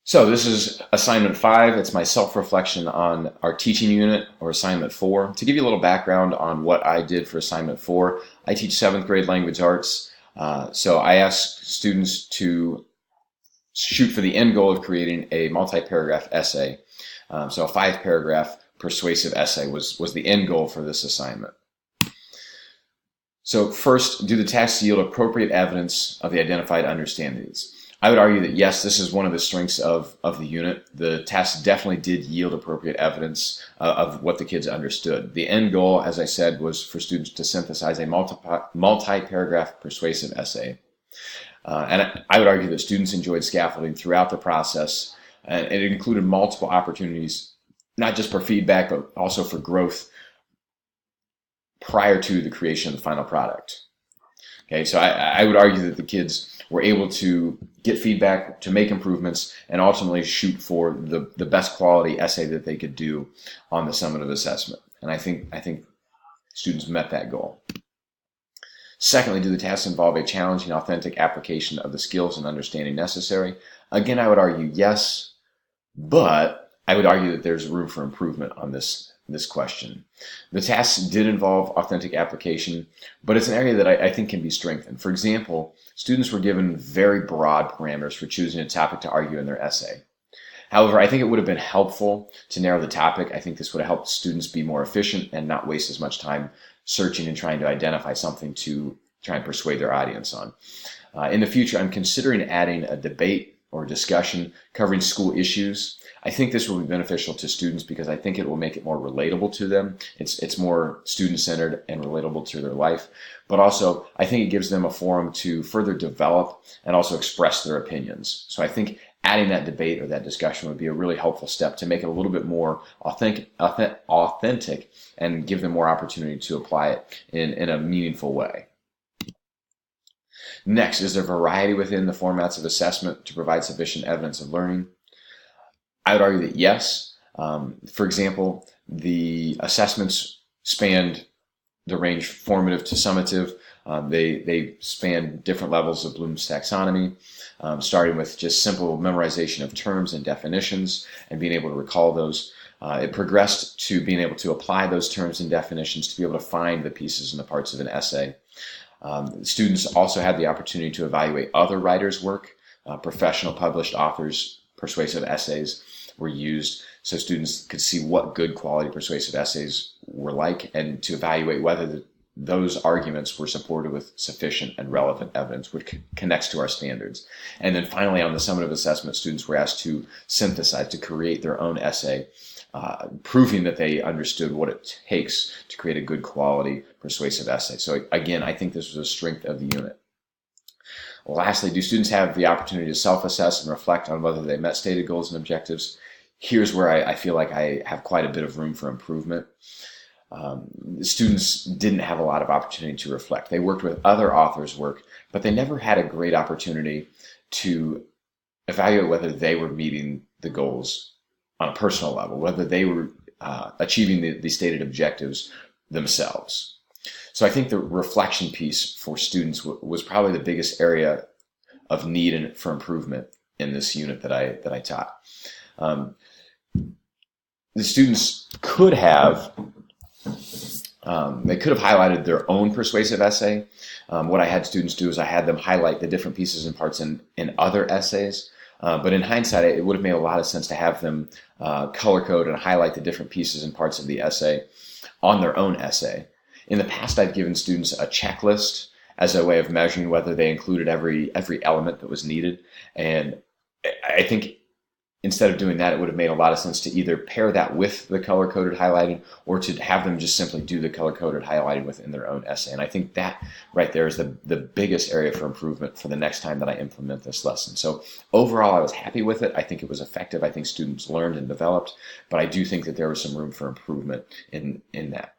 So this is assignment 5. It's my self-reflection on our teaching unit, or assignment 4. To give you a little background on what I did for assignment 4, I teach 7th grade language arts. So I ask students to shoot for the end goal of creating a multi-paragraph essay. So a 5-paragraph persuasive essay was the end goal for this assignment. So first, do the tasks yield appropriate evidence of the identified understandings? I would argue that yes, this is one of the strengths of the unit. The tasks definitely did yield appropriate evidence of what the kids understood. The end goal, as I said, was for students to synthesize a multi-paragraph persuasive essay. And I would argue that students enjoyed scaffolding throughout the process, and it included multiple opportunities, not just for feedback, but also for growth prior to the creation of the final product. Okay, so I would argue that the kids were able to get feedback, to make improvements, and ultimately shoot for the best quality essay that they could do on the summative assessment. And I think students met that goal. Secondly, do the tasks involve a challenging, authentic application of the skills and understanding necessary? Again, I would argue yes, but I would argue that there's room for improvement on this question. The tasks did involve authentic application, but it's an area that I think can be strengthened. For example, students were given very broad parameters for choosing a topic to argue in their essay. However, I think it would have been helpful to narrow the topic. I think this would have helped students be more efficient and not waste as much time searching and trying to identify something to try and persuade their audience on. In the future, I'm considering adding a debate or discussion covering school issues. I think this will be beneficial to students because I think it will make it more relatable to them. It's more student-centered and relatable to their life. But also, I think it gives them a forum to further develop and also express their opinions. So I think adding that debate or that discussion would be a really helpful step to make it a little bit more authentic and give them more opportunity to apply it in a meaningful way. Next, is there variety within the formats of assessment to provide sufficient evidence of learning? I would argue that yes. For example, the assessments spanned the range formative to summative. They span different levels of Bloom's taxonomy, starting with just simple memorization of terms and definitions and being able to recall those. It progressed to being able to apply those terms and definitions to be able to find the pieces and the parts of an essay. Students also had the opportunity to evaluate other writers' work. Professional published authors' persuasive essays were used so students could see what good quality persuasive essays were like and to evaluate whether those arguments were supported with sufficient and relevant evidence, which connects to our standards. And then finally, on the summative assessment, students were asked to synthesize, to create their own essay, proving that they understood what it takes to create a good quality persuasive essay. So again, I think this was a strength of the unit. Lastly, do students have the opportunity to self-assess and reflect on whether they met stated goals and objectives? Here's where I feel like I have quite a bit of room for improvement. Students didn't have a lot of opportunity to reflect. They worked with other authors' work, but they never had a great opportunity to evaluate whether they were meeting the goals on a personal level, whether they were achieving the stated objectives themselves. So I think the reflection piece for students was probably the biggest area of need for improvement in this unit that I taught. The students could have highlighted their own persuasive essay. What I had students do is I had them highlight the different pieces and parts in other essays. But in hindsight, it would have made a lot of sense to have them color code and highlight the different pieces and parts of the essay on their own essay. In the past, I've given students a checklist as a way of measuring whether they included every element that was needed. And I think instead of doing that, it would have made a lot of sense to either pair that with the color-coded highlighting or to have them just simply do the color-coded highlighting within their own essay. And I think that right there is the biggest area for improvement for the next time that I implement this lesson. So overall, I was happy with it. I think it was effective. I think students learned and developed, but I do think that there was some room for improvement in that.